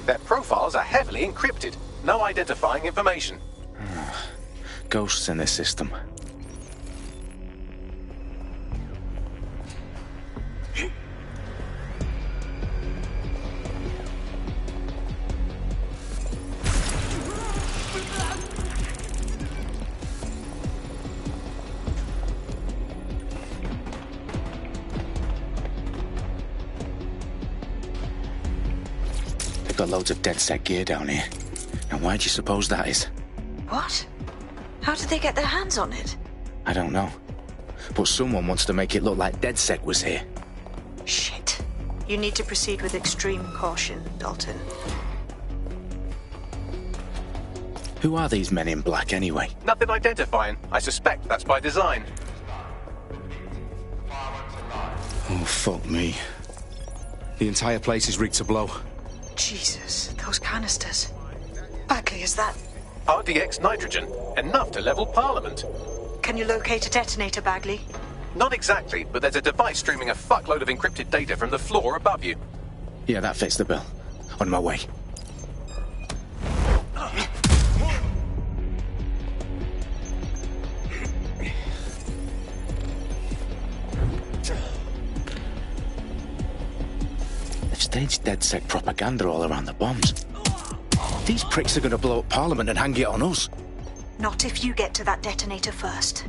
Their profiles are heavily encrypted. No identifying information. Ghosts in this system. They've got loads of DedSec gear down here. And why do you suppose that is? What? How did they get their hands on it? I don't know. But someone wants to make it look like DedSec was here. Shit. You need to proceed with extreme caution, Dalton. Who are these men in black anyway? Nothing identifying. I suspect that's by design. Oh, fuck me. The entire place is rigged to blow. Jesus, those canisters. Bagley, is that... RDX nitrogen. Enough to level Parliament. Can you locate a detonator, Bagley? Not exactly, but there's a device streaming a fuckload of encrypted data from the floor above you. Yeah, that fits the bill. On my way. They've staged DedSec propaganda all around the bombs. These pricks are going to blow up Parliament and hang it on us. Not if you get to that detonator first.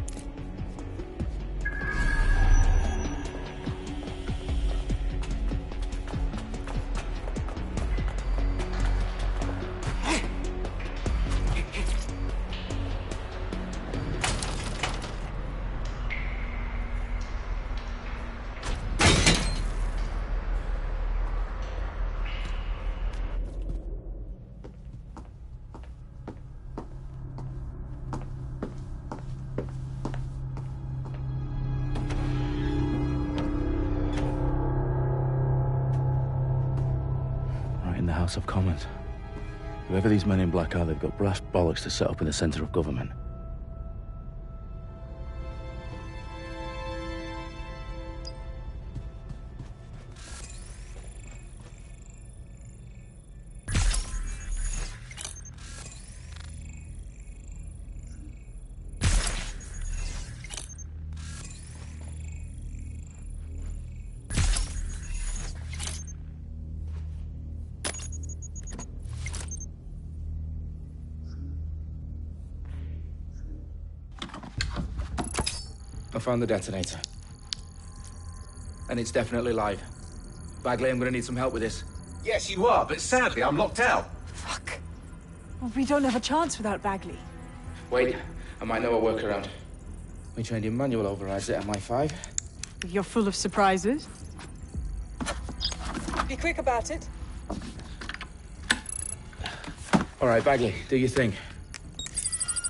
In the House of Commons. Whoever these men in black are, they've got brass bollocks to set up in the centre of government. I found the detonator. And it's definitely live. Bagley, I'm gonna need some help with this. Yes, you are, but sadly I'm locked out. Fuck. Well, we don't have a chance without Bagley. Wait, I might know a workaround. We trained in manual overrides at MI5. You're full of surprises. Be quick about it. All right, Bagley, do your thing.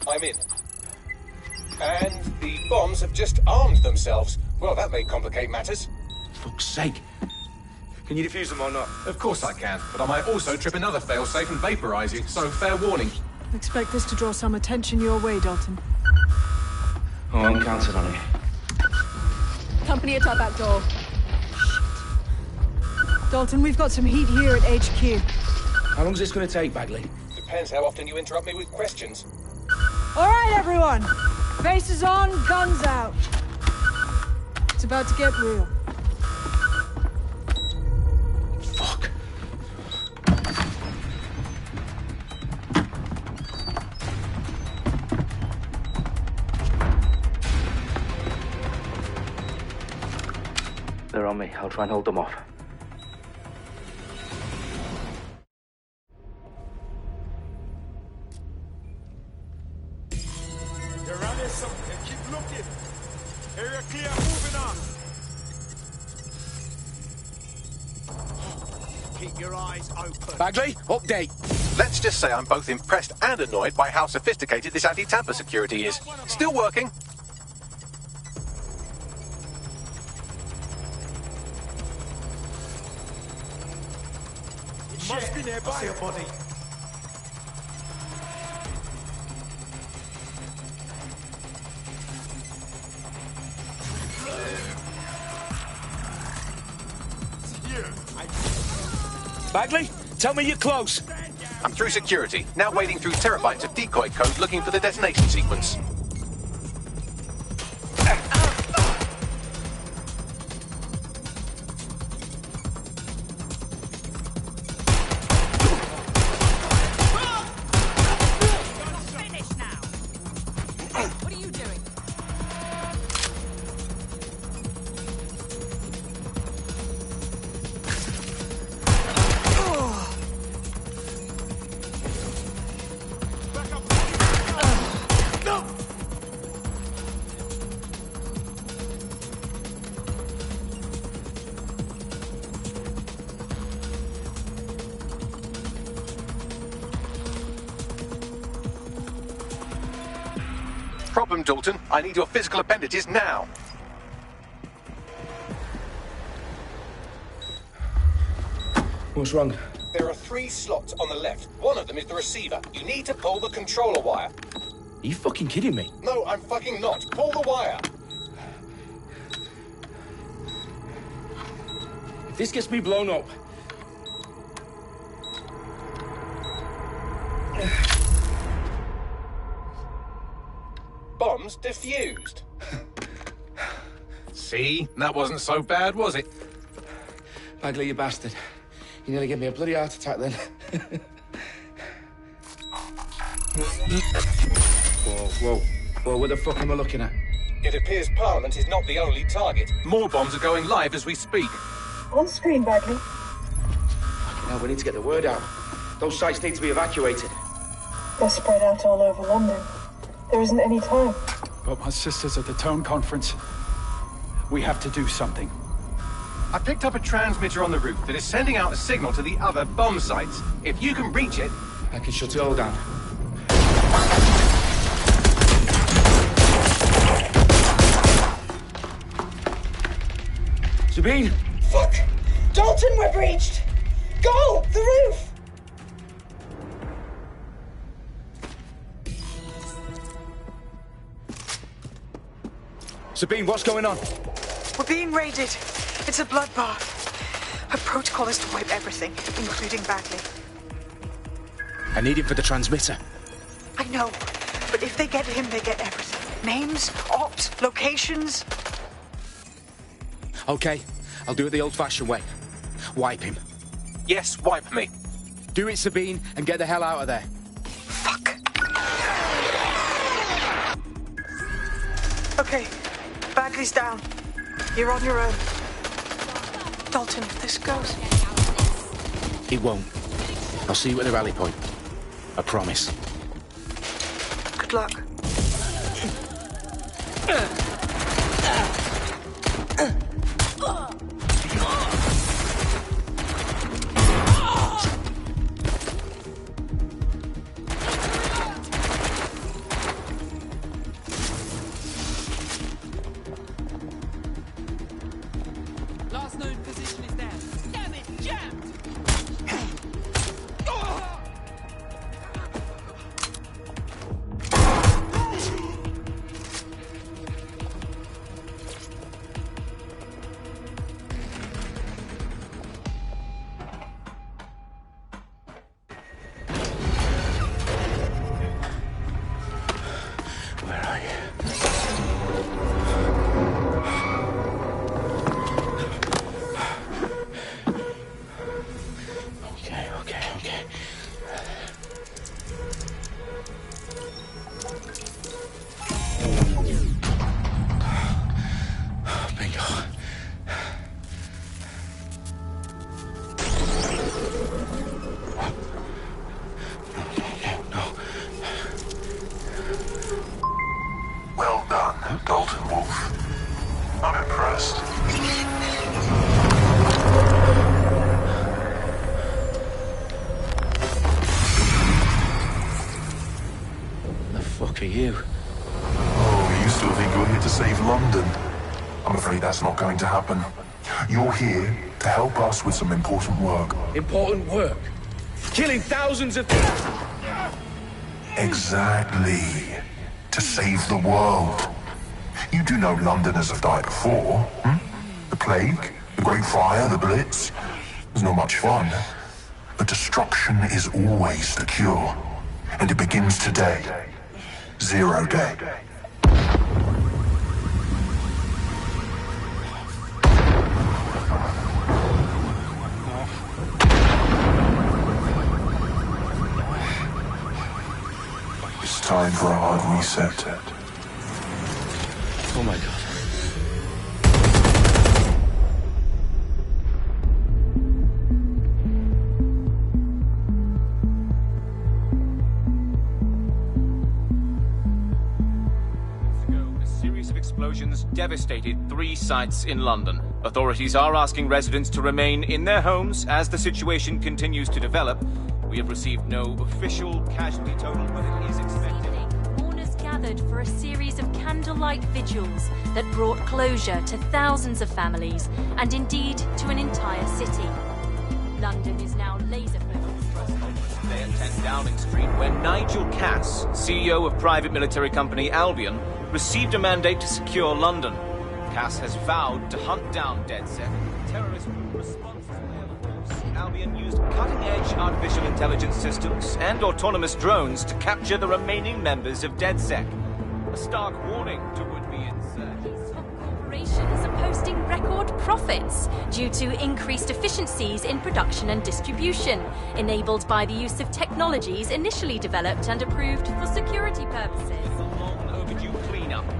I'm in. And the bombs have just armed themselves. Well, that may complicate matters. Fuck's sake. Can you defuse them or not? Of course I can, but I might also trip another failsafe and vaporize you, so fair warning. Expect this to draw some attention your way, Dalton. Oh, I'm counting on it. Company at our back door. Shit. Dalton, we've got some heat here at HQ. How long is this gonna take, Bagley? Depends how often you interrupt me with questions. All right, everyone. Faces on, guns out. It's about to get real. Fuck. They're on me. I'll try and hold them off. They're around here somewhere. Keep looking. Area clear. Moving on. Keep your eyes open. Bagley, update. Let's just say I'm both impressed and annoyed by how sophisticated this anti-tamper security is. Still working. It must be nearby. I see a body. Bagley, Tell me you're close. I'm through security, now wading through terabytes of decoy code looking for the detonation sequence. Problem, Dalton. I need your physical appendages now. What's wrong? There are 3 slots on the left. One of them is the receiver. You need to pull the controller wire. Are you fucking kidding me? No, I'm fucking not. Pull the wire. If this gets me blown up... Bombs defused. See? That wasn't so bad, was it? Bagley, you bastard. You nearly gave me a bloody heart attack then. Whoa, what the fuck am I looking at? It appears Parliament is not the only target. More bombs are going live as we speak. On screen, Bagley. Now we need to get the word out. Those sites need to be evacuated. They're spread out all over London. There isn't any time. But my sister's at the Tone Conference. We have to do something. I picked up a transmitter on the roof that is sending out a signal to the other bomb sites. If you can reach it... I can shut it all down. Sabine! Fuck! Dalton, we're breached! Go! The roof! Sabine, what's going on? We're being raided. It's a bloodbath. Our protocol is to wipe everything, including Bagley. I need him for the transmitter. I know, but if they get him, they get everything. Names, ops, locations. Okay, I'll do it the old-fashioned way. Wipe him. Yes, wipe me. Do it, Sabine, and get the hell out of there. Fuck. Okay, Bagley's down. You're on your own. Dalton, if this goes... It won't. I'll see you at the rally point. I promise. Good luck. Last known position is there. Damn it, jammed! Where are you? Okay. Bingo. No. Well done, Dalton Wolf. I'm impressed. The fuck are you? Oh, you still think you're here to save London? I'm afraid that's not going to happen. You're here to help us with some important work. Important work. Killing thousands of people. Exactly. To save the world. You do know Londoners have died before, hmm? The Plague, the Great Fire, the Blitz. It was not much fun. But destruction is always the cure. And it begins today. Zero Day. It's time for a hard reset. Oh my god. Explosions devastated 3 sites in London. Authorities are asking residents to remain in their homes as the situation continues to develop. We have received no official casualty total, but it is expected. Mourners gathered for a series of candlelight vigils that brought closure to thousands of families and indeed to an entire city. London is now laser focused. Today at 10 Downing Street, where Nigel Cass, CEO of private military company Albion, received a mandate to secure London. Cass has vowed to hunt down DedSec, terrorist responsible air force. Albion used cutting-edge artificial intelligence systems and autonomous drones to capture the remaining members of DedSec. A stark warning to would-be insurgents. Corporations are posting record profits due to increased efficiencies in production and distribution, enabled by the use of technologies initially developed and approved for security purposes.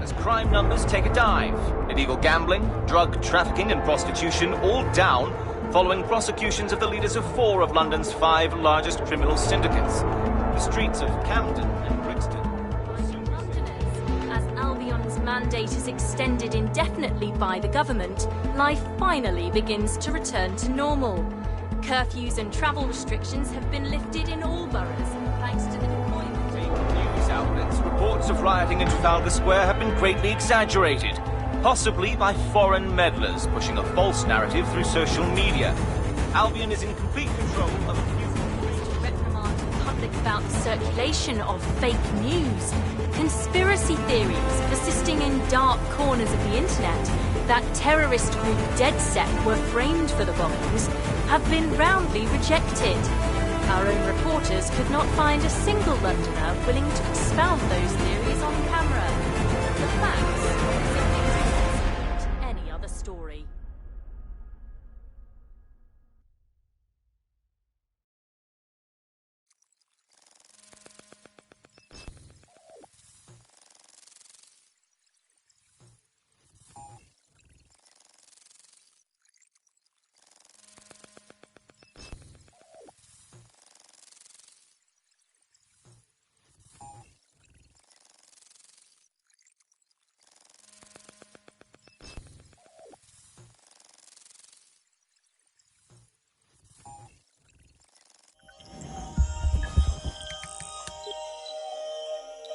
As crime numbers take a dive. Illegal gambling, drug trafficking and prostitution all down following prosecutions of the leaders of 4 of London's 5 largest criminal syndicates. The streets of Camden and Brixton. As Albion's mandate is extended indefinitely by the government, life finally begins to return to normal. Curfews and travel restrictions have been lifted in all boroughs thanks to the deployment. News outlets, reports of rioting in Trafalgar Square have been greatly exaggerated, possibly by foreign meddlers pushing a false narrative through social media. Albion is in complete control of a few... reprimand the public about the circulation of fake news. Conspiracy theories persisting in dark corners of the internet that terrorist group DedSec were framed for the bombings have been roundly rejected. Our own reporters could not find a single Londoner willing to expound those theories on camera. The facts simply suit any other story.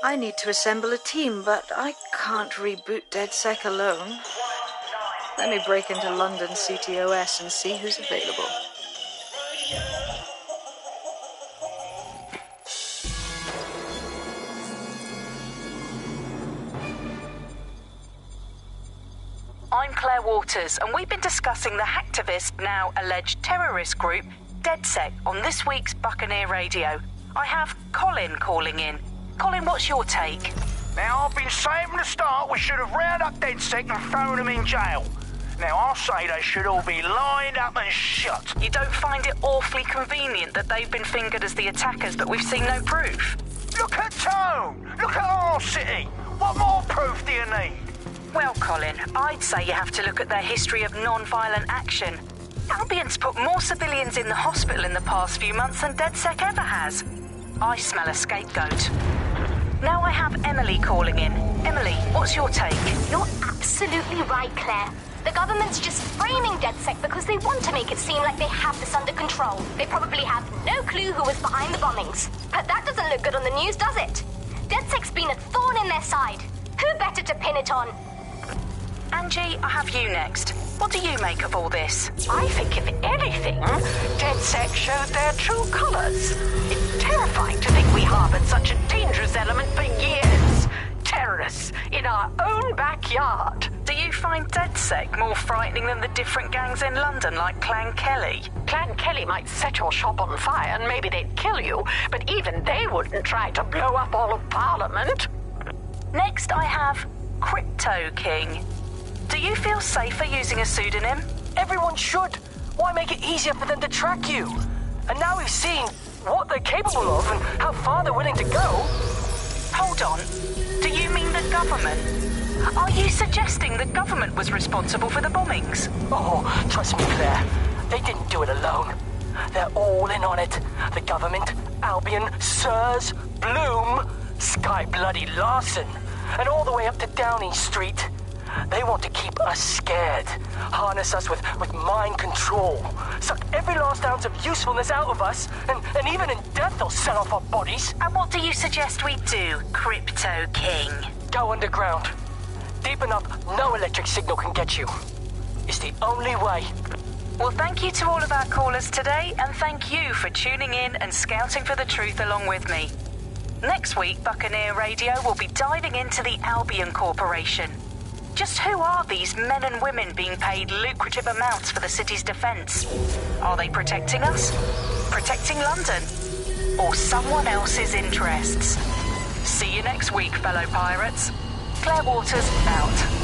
I need to assemble a team, but I can't reboot DedSec alone. Let me break into London CTOS and see who's available. I'm Claire Waters, and we've been discussing the hacktivist, now alleged terrorist group, DedSec, on this week's Buccaneer Radio. I have Colin calling in. Colin, what's your take? Now, I've been saying from the start we should have rounded up DedSec and thrown them in jail. Now, I'll say they should all be lined up and shot. You don't find it awfully convenient that they've been fingered as the attackers, but we've seen no proof? Look at Tone! Look at our city! What more proof do you need? Well, Colin, I'd say you have to look at their history of non-violent action. Albion's put more civilians in the hospital in the past few months than DedSec ever has. I smell a scapegoat. Now I have Emily calling in. Emily, what's your take? You're absolutely right, Claire. The government's just framing DedSec because they want to make it seem like they have this under control. They probably have no clue who was behind the bombings. But that doesn't look good on the news, does it? DedSec's been a thorn in their side. Who better to pin it on? Angie, I have you next. What do you make of all this? I think, if anything, DedSec showed their true colours. It's terrifying to think we harboured such a dangerous element for years. Terrorists in our own backyard. Do you find DedSec more frightening than the different gangs in London like Clan Kelly? Clan Kelly might set your shop on fire and maybe they'd kill you, but even they wouldn't try to blow up all of Parliament. Next I have Crypto King. Do you feel safer using a pseudonym? Everyone should. Why make it easier for them to track you? And now we've seen what they're capable of and how far they're willing to go. Hold on. Do you mean the government? Are you suggesting the government was responsible for the bombings? Oh, trust me, Claire. They didn't do it alone. They're all in on it. The government, Albion, Sirs, Bloom, Sky Bloody Larson, and all the way up to Downing Street. They want to keep us scared, harness us with mind control, suck every last ounce of usefulness out of us, and even in death they'll sell off our bodies. And what do you suggest we do, Crypto King? Go underground. Deep enough, no electric signal can get you. It's the only way. Well, thank you to all of our callers today, and thank you for tuning in and scouting for the truth along with me. Next week, Buccaneer Radio will be diving into the Albion Corporation. Just who are these men and women being paid lucrative amounts for the city's defence? Are they protecting us? Protecting London? Or someone else's interests? See you next week, fellow pirates. Claire Waters, out.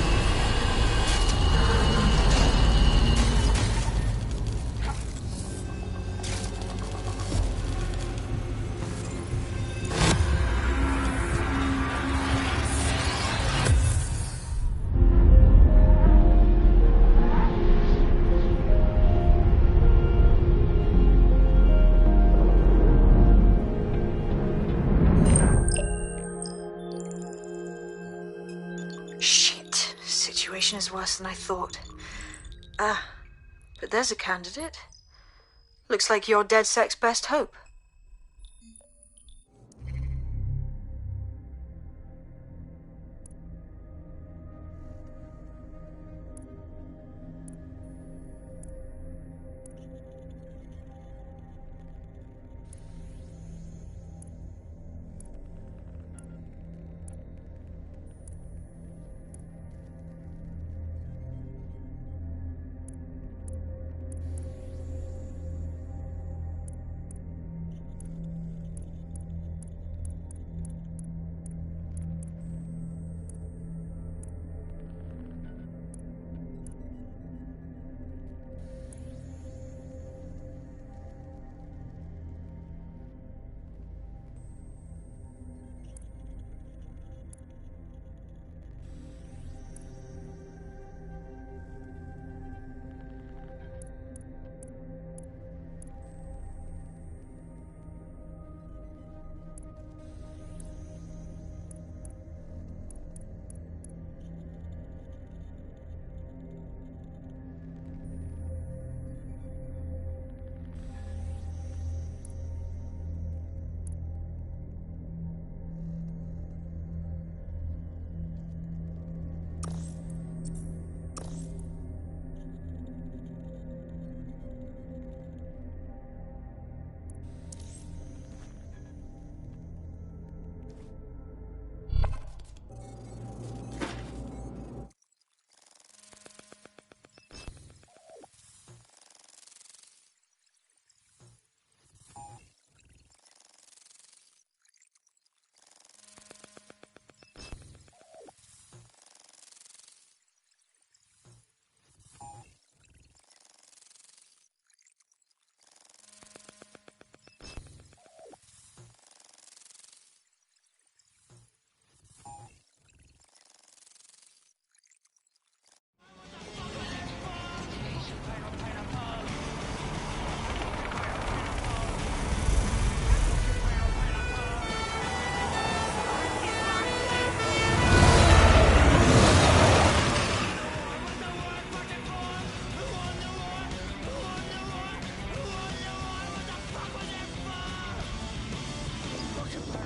Is worse than I thought. But there's a candidate. Looks like you're DedSec's best hope.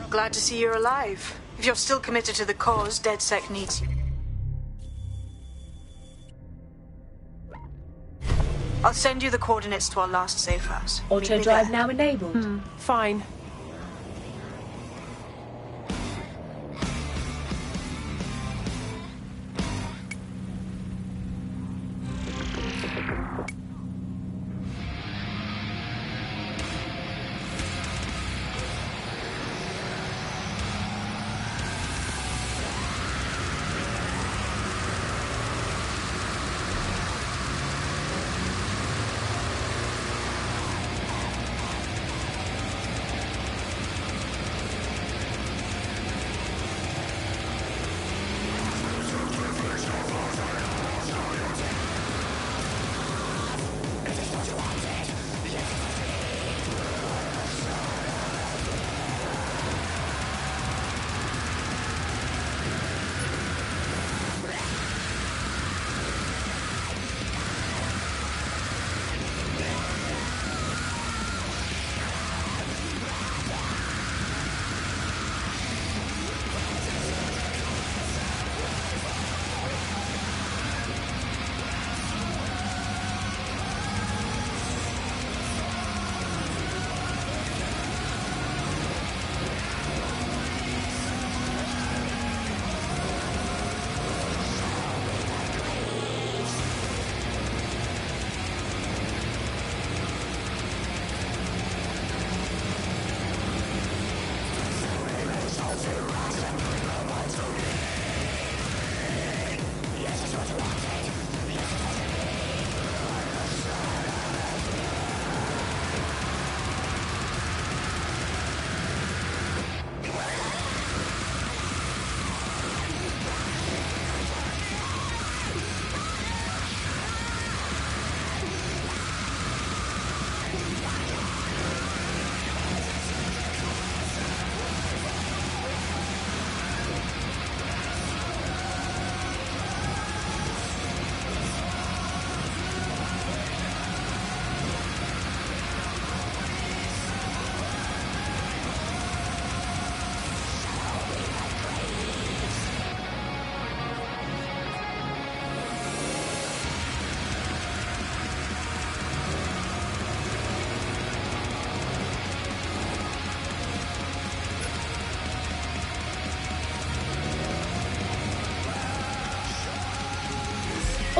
Glad to see you're alive. If you're still committed to the cause, DedSec needs you. I'll send you the coordinates to our last safe house. Auto drive now enabled. Fine.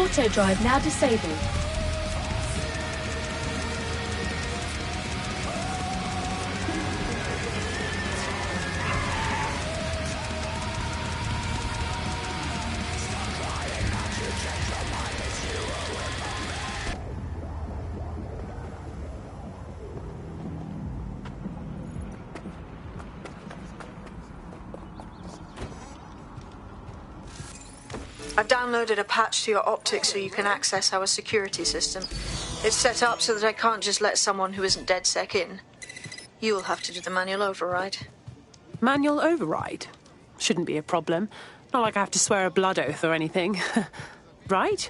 Auto drive now disabled. I've downloaded a patch to your optics so you can access our security system. It's set up so that I can't just let someone who isn't DedSec in. You'll have to do the manual override. Manual override? Shouldn't be a problem. Not like I have to swear a blood oath or anything. Right?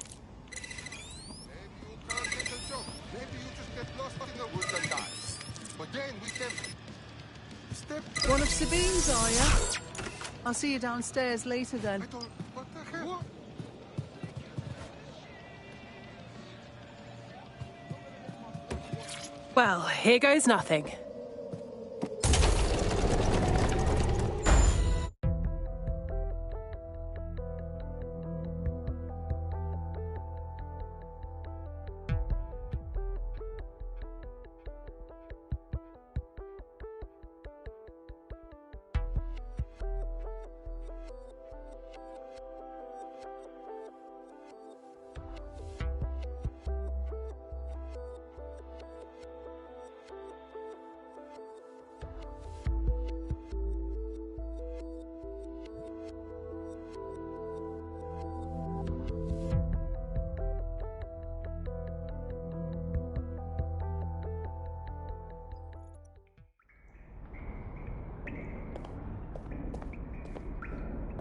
One of Sabine's, are you? I'll see you downstairs later then. Well, here goes nothing.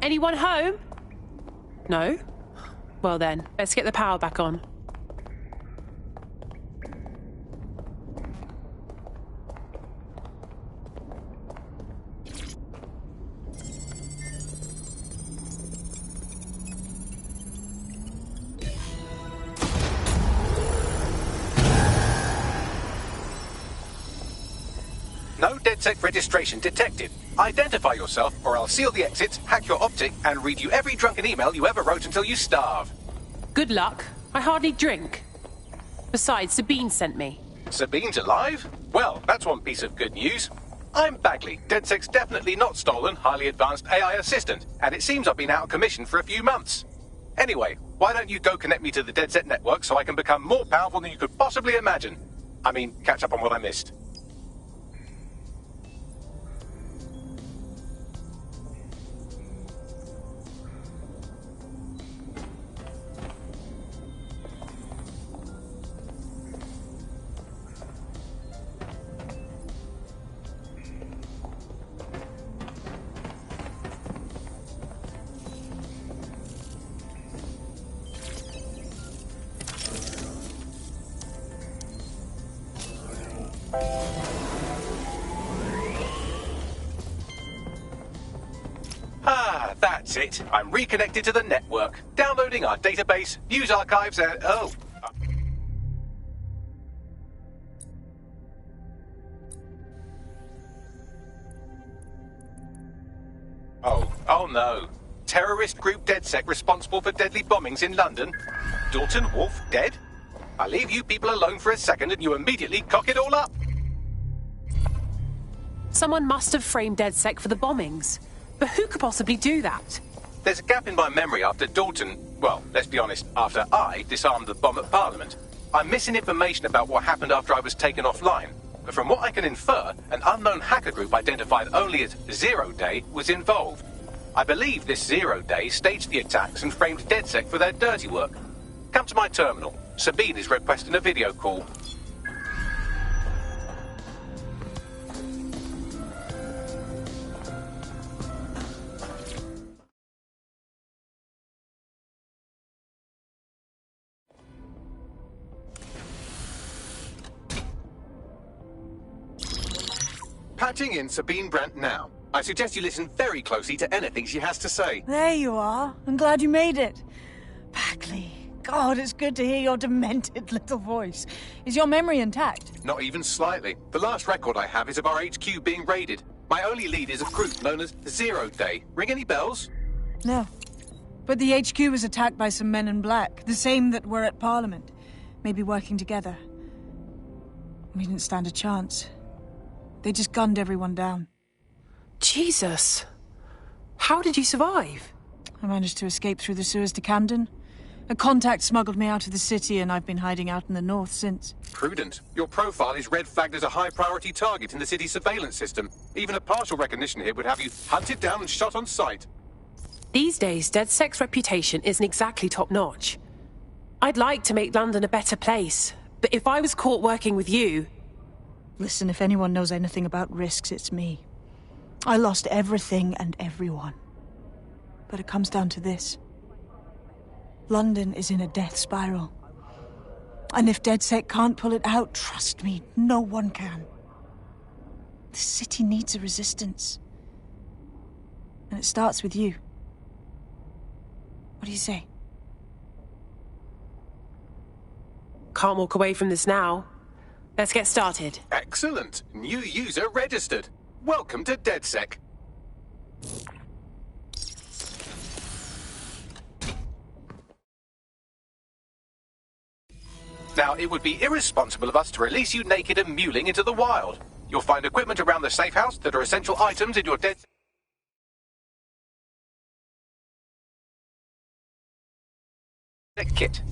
Anyone home? No? Well then, let's get the power back on. No DedSec registration detected. Identify yourself, or I'll seal the exits, hack your optic, and read you every drunken email you ever wrote until you starve. Good luck. I hardly drink. Besides, Sabine sent me. Sabine's alive? Well, that's one piece of good news. I'm Bagley, DedSec's definitely not stolen, highly advanced AI assistant, and it seems I've been out of commission for a few months. Anyway, why don't you go connect me to the DedSec network so I can become more powerful than you could possibly imagine? I mean, catch up on what I missed. Ah, that's it. I'm reconnected to the network. Downloading our database, news archives, and... Oh no. Terrorist group DedSec responsible for deadly bombings in London? Dalton Wolf dead? I leave you people alone for a second and you immediately cock it all up. Someone must have framed DedSec for the bombings. But who could possibly do that? There's a gap in my memory after Dalton... Well, let's be honest, after I disarmed the bomb at Parliament. I'm missing information about what happened after I was taken offline. But from what I can infer, an unknown hacker group identified only as Zero Day was involved. I believe this Zero Day staged the attacks and framed DedSec for their dirty work. Come to my terminal. Sabine is requesting a video call. Patching in Sabine Brandt now. I suggest you listen very closely to anything she has to say. There you are. I'm glad you made it. Bagley. God, it's good to hear your demented little voice. Is your memory intact? Not even slightly. The last record I have is of our HQ being raided. My only lead is a group known as Zero Day. Ring any bells? No. But the HQ was attacked by some men in black, the same that were at Parliament. Maybe working together. We didn't stand a chance. They just gunned everyone down. Jesus. How did you survive? I managed to escape through the sewers to Camden. A contact smuggled me out of the city, and I've been hiding out in the north since. Prudent. Your profile is red flagged as a high-priority target in the city's surveillance system. Even a partial recognition here would have you hunted down and shot on sight. These days, DedSec's reputation isn't exactly top-notch. I'd like to make London a better place, but if I was caught working with you... Listen, if anyone knows anything about risks, it's me. I lost everything and everyone. But it comes down to this. London is in a death spiral. And if DedSec can't pull it out, trust me, no one can. The city needs a resistance. And it starts with you. What do you say? Can't walk away from this now. Let's get started. Excellent. New user registered. Welcome to DedSec. Now, it would be irresponsible of us to release you naked and mewling into the wild. You'll find equipment around the safe house that are essential items in your DedSec kit.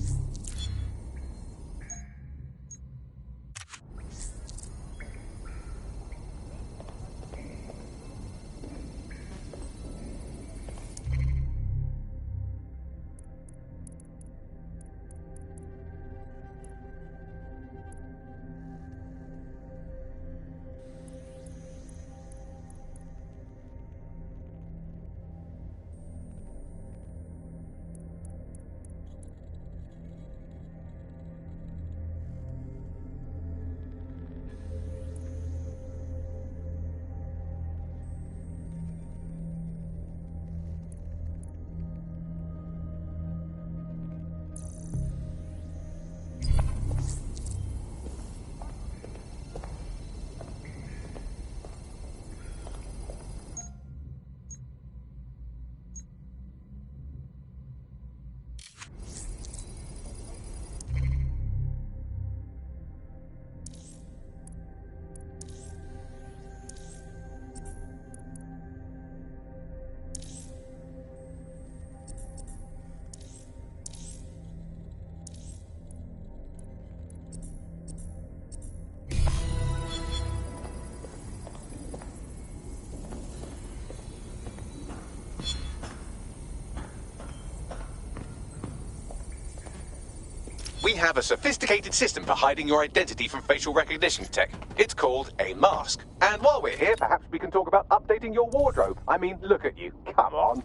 We have a sophisticated system for hiding your identity from facial recognition tech. It's called a mask. And while we're here, perhaps we can talk about updating your wardrobe. I mean, look at you. Come on.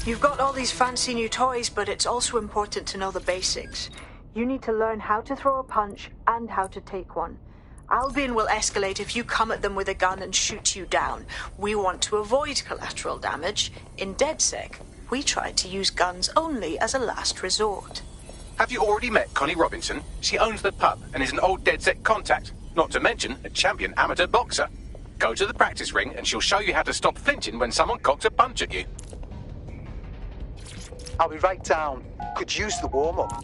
You've got all these fancy new toys, but it's also important to know the basics. You need to learn how to throw a punch and how to take one. Albion will escalate if you come at them with a gun and shoot you down. We want to avoid collateral damage. In DedSec, we try to use guns only as a last resort. Have you already met Connie Robinson? She owns the pub and is an old DedSec contact, not to mention a champion amateur boxer. Go to the practice ring and she'll show you how to stop flinching when someone cocks a punch at you. I'll be right down. Could use the warm-up.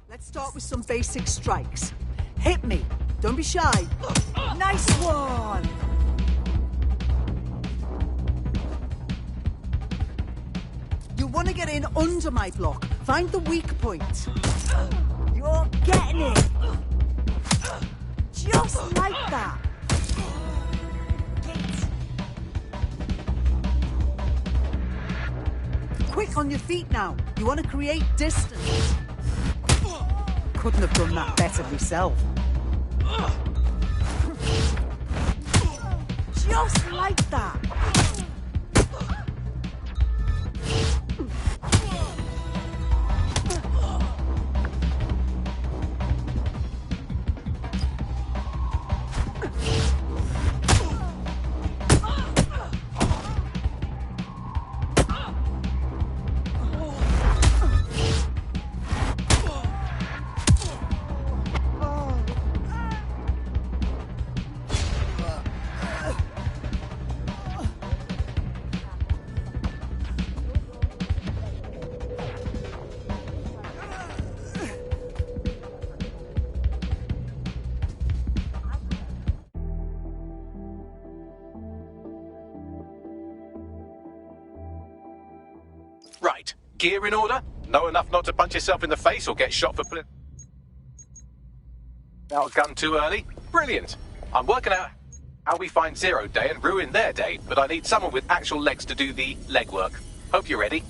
Let's start with some basic strikes. Hit me. Don't be shy. Nice one. You want to get in under my block. Find the weak point. You're getting it. Just like that. Quick on your feet now. You want to create distance. Couldn't have done that better myself. Just like that. Right. Gear in order? Know enough not to punch yourself in the face or get shot for out a gun too early? Brilliant. I'm working out how we find Zero Day and ruin their day, but I need someone with actual legs to do the legwork. Hope you're ready.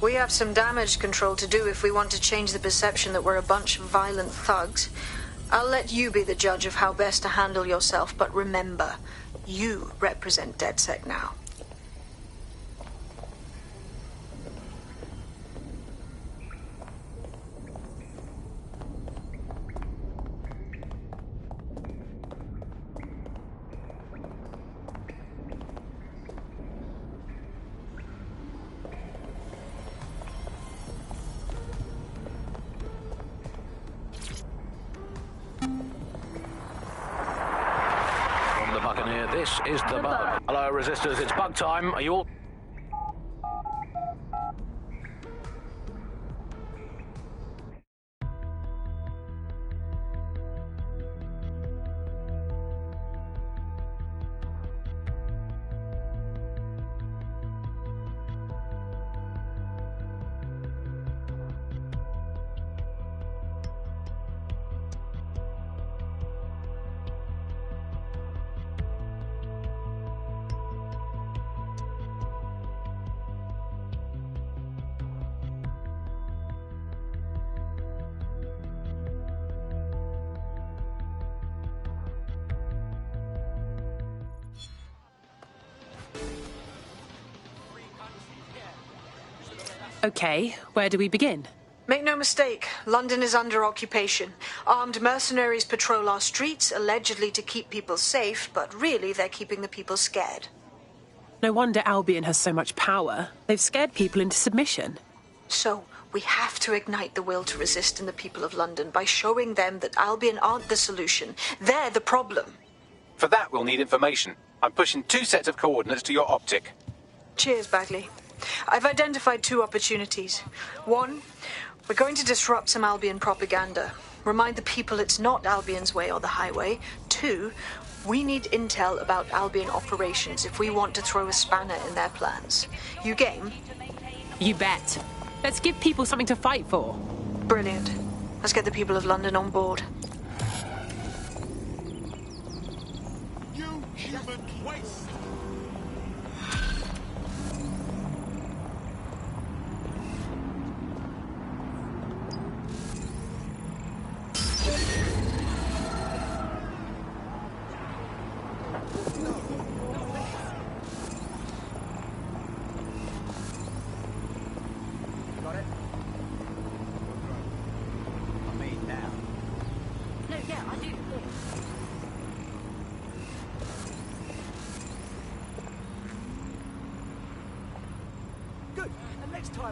We have some damage control to do if we want to change the perception that we're a bunch of violent thugs. I'll let you be the judge of how best to handle yourself, but remember, you represent DedSec now. This is the bug. Hello, resistors. It's bug time. Are you all... Okay, where do we begin? Make no mistake, London is under occupation. Armed mercenaries patrol our streets, allegedly to keep people safe, but really they're keeping the people scared. No wonder Albion has so much power. They've scared people into submission. So, we have to ignite the will to resist in the people of London by showing them that Albion aren't the solution. They're the problem. For that, we'll need information. I'm pushing 2 sets of coordinates to your optic. Cheers, Bagley. I've identified 2 opportunities. 1, we're going to disrupt some Albion propaganda. Remind the people it's not Albion's way or the highway. 2, we need intel about Albion operations if we want to throw a spanner in their plans. You game? You bet. Let's give people something to fight for. Brilliant. Let's get the people of London on board. You human waste!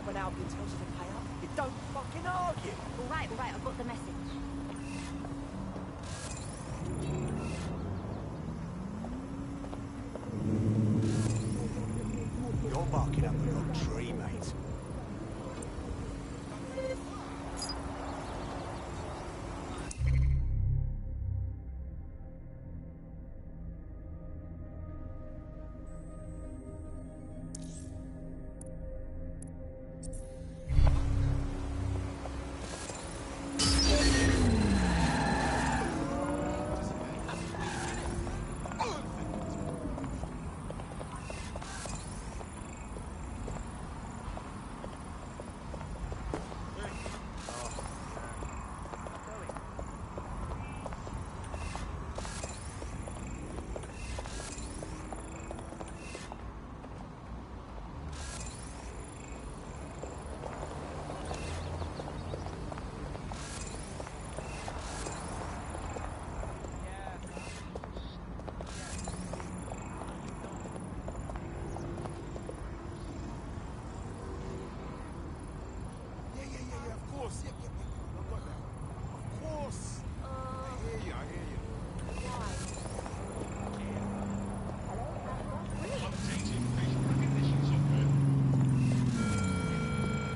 when Albion tells you to pay up. You don't fucking argue. All right, I've got the message. You're barking up the wrong tree, mate.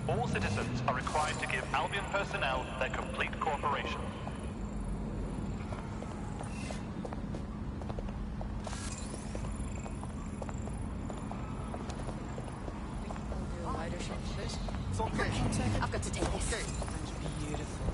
All citizens are required to give Albion personnel their complete cooperation. It's okay. I've got to take this. Okay. Beautiful.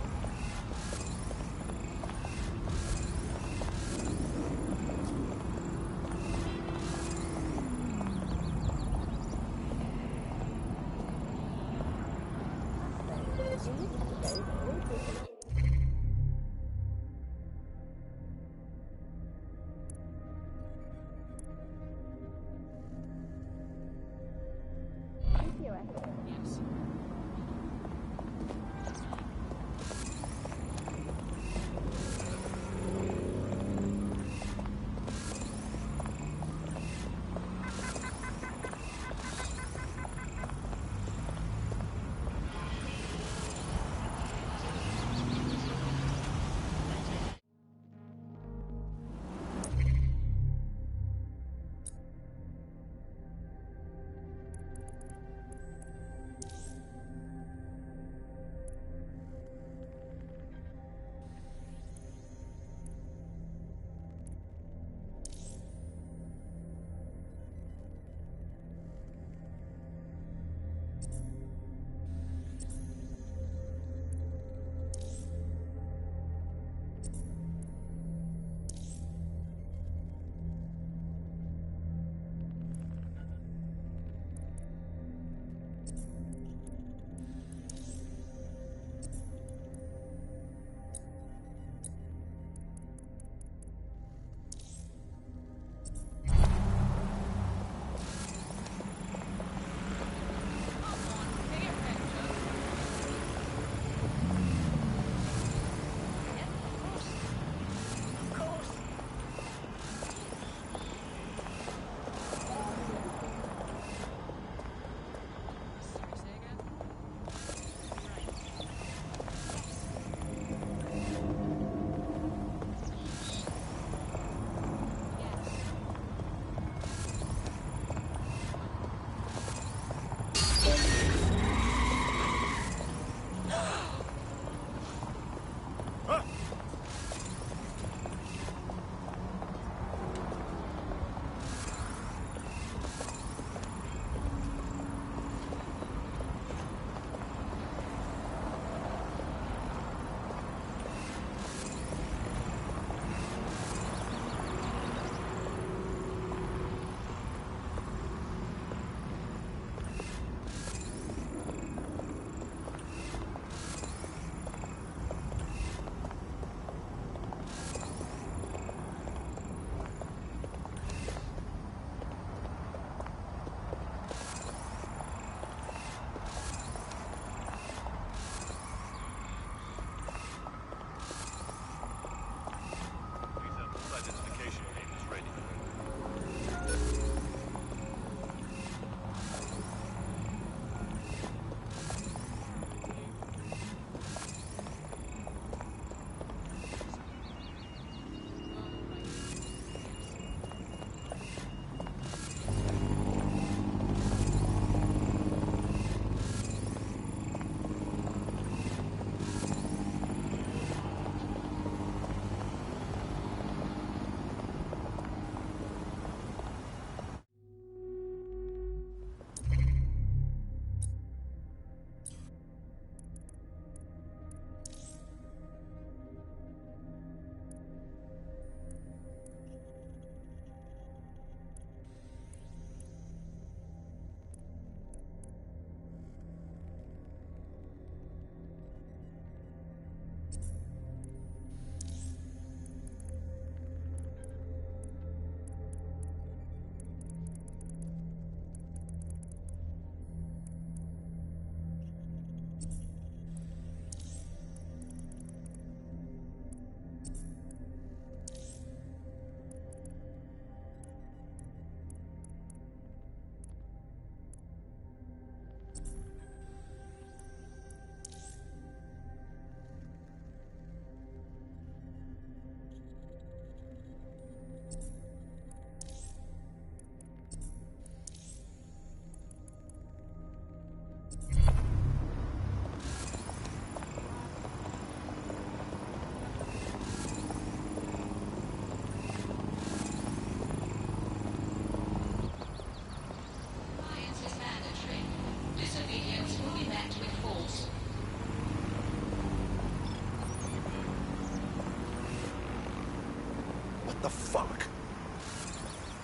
the fuck?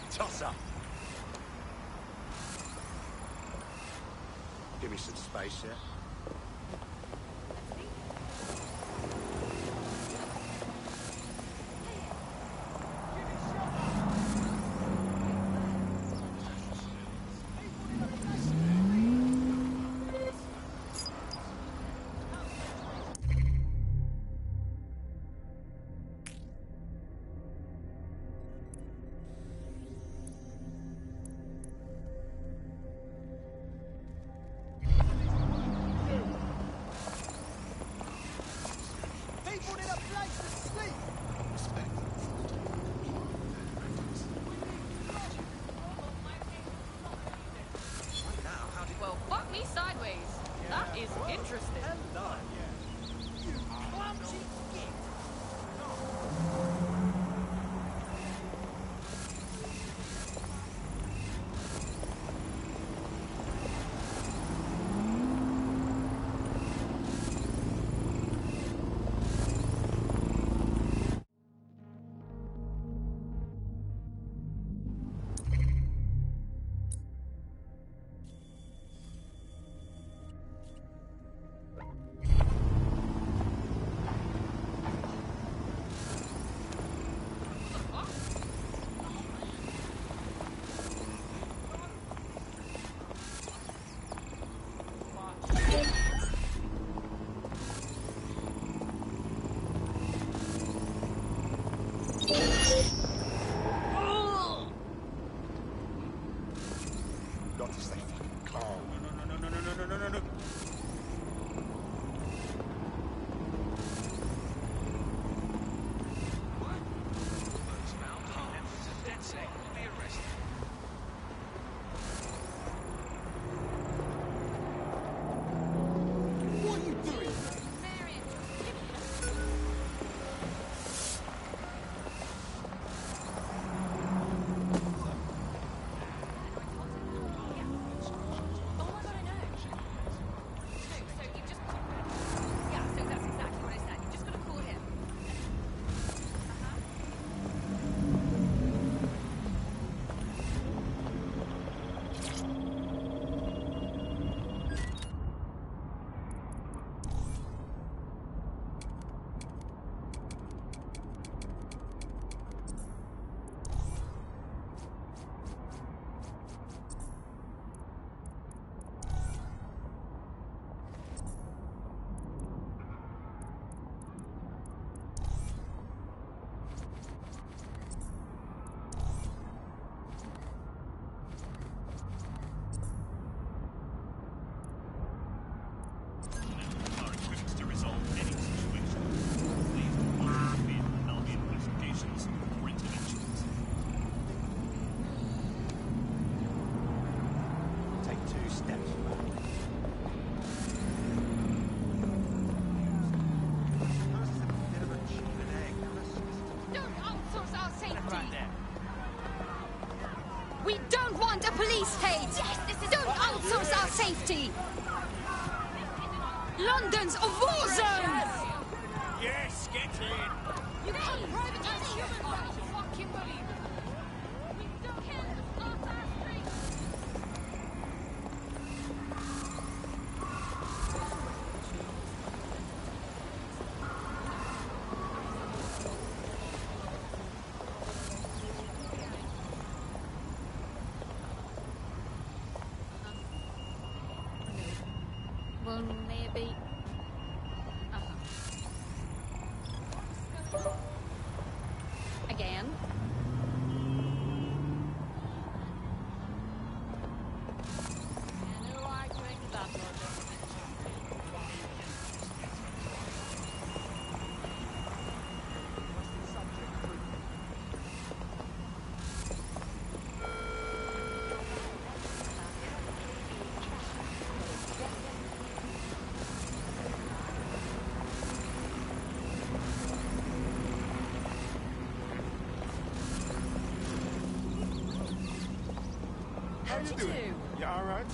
Toss up. Give me some space, yeah? Well, fuck me sideways. That is interesting. Got to stay fucking calm. No. We don't want a police state! Yes, this is don't outsource our safety! London's a war zone! Yes, get in! You can't privatize human rights, you fucking believe it! We don't kill us, our streets! Well, maybe. Again. And who are doing that, How you doing? You alright?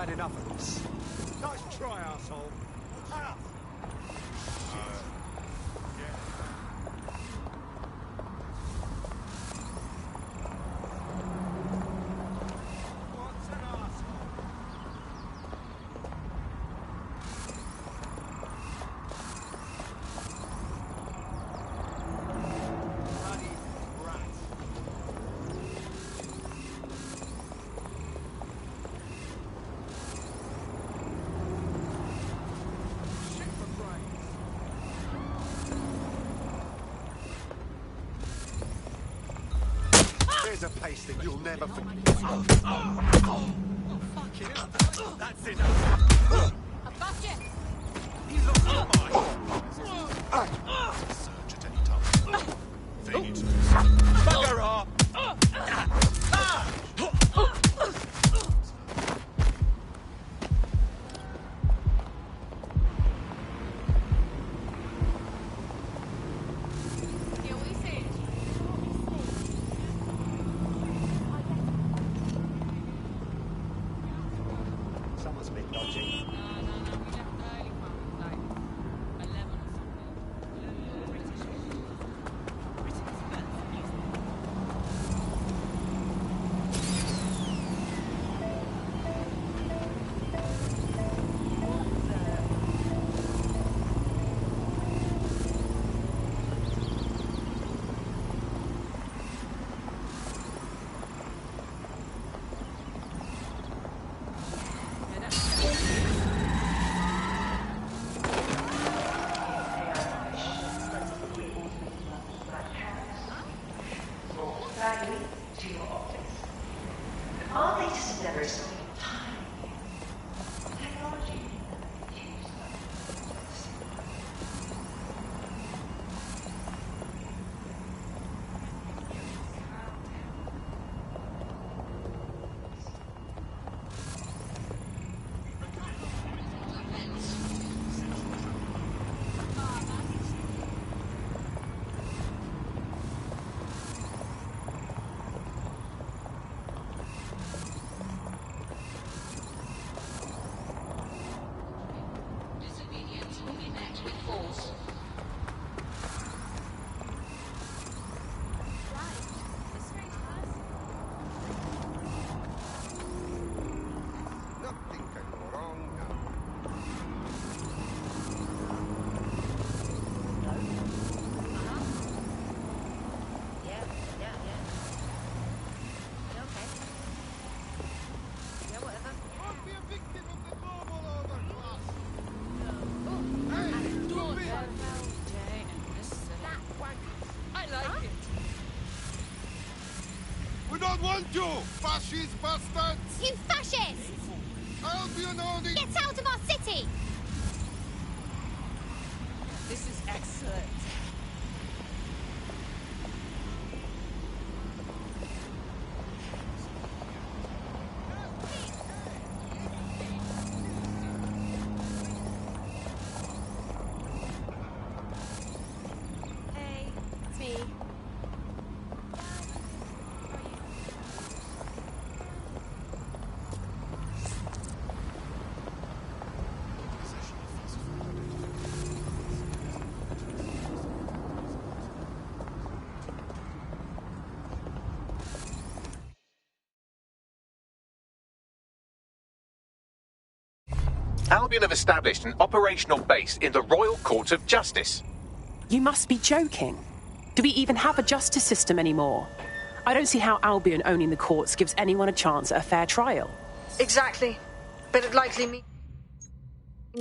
had enough of this. Nice try, asshole. Ah. There's a pace that you'll never forget. That's enough. I've got you. He's on the mind. Search at any time. They need to bugger off. Someone's a bit dodgy. Our latest endeavors time. Technology. We don't want you, fascist bastards! You fascists! Albion only... Get out of our city! This is excellent. Hey, it's me. Albion have established an operational base in the Royal Court of Justice. You must be joking. Do we even have a justice system anymore? I don't see how Albion owning the courts gives anyone a chance at a fair trial. Exactly. But it likely means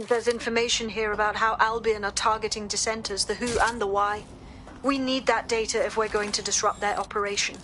there's information here about how Albion are targeting dissenters, the who and the why. We need that data if we're going to disrupt their operation.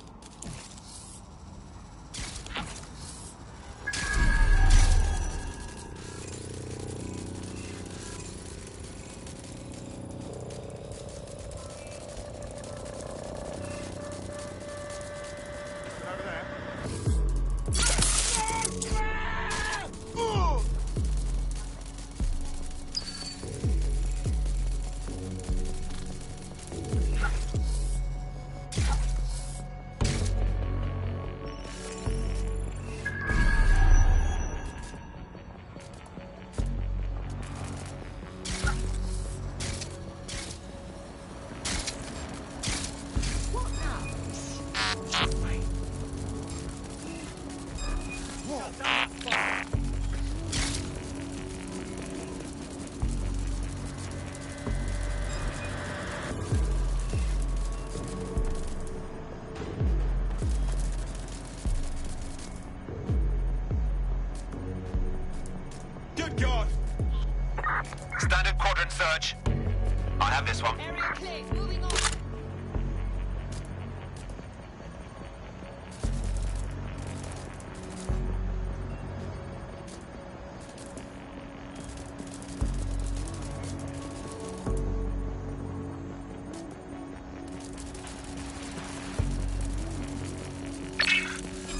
Standard quadrant search. I have this one. Area clear. Moving on.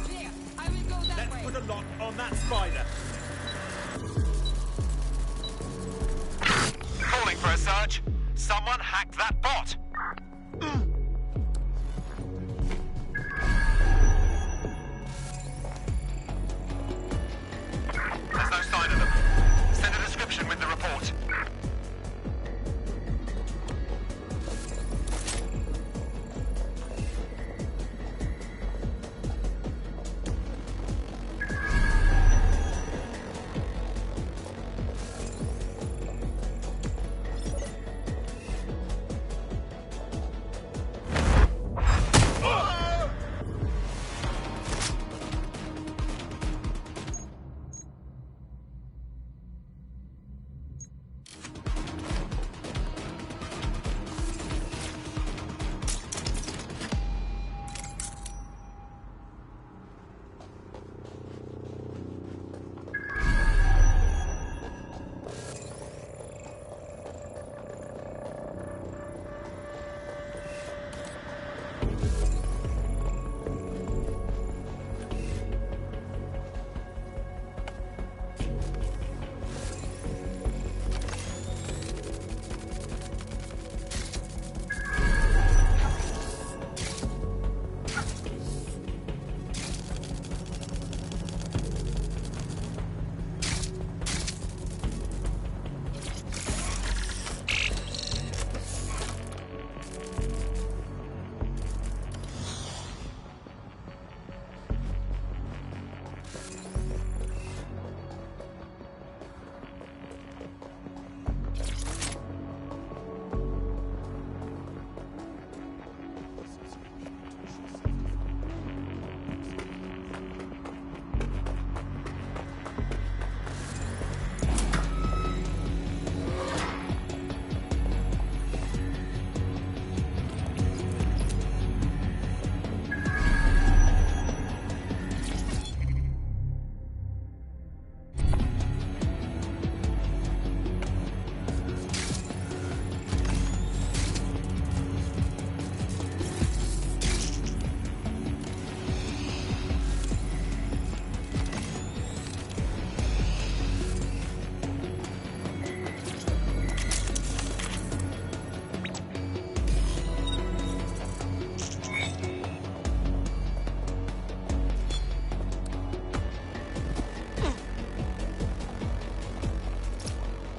Clear. I will go that way. Put a lock on that spider. Calling for a search. Someone hacked that bot. There's no sign of them. Send a description with the report.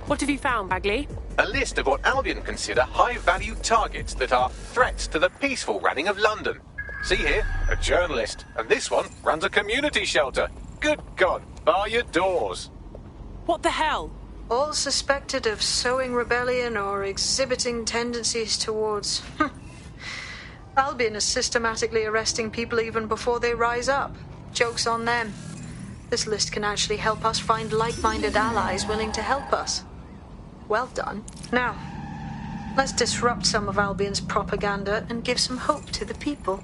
What have you found, Bagley? A list of what Albion consider high-value targets that are threats to the peaceful running of London. See here, a journalist, and this one runs a community shelter. Good God, bar your doors. What the hell? All suspected of sowing rebellion or exhibiting tendencies towards... Albion is systematically arresting people even before they rise up. Joke's on them. This list can actually help us find like-minded allies willing to help us. Well done. Now, let's disrupt some of Albion's propaganda and give some hope to the people.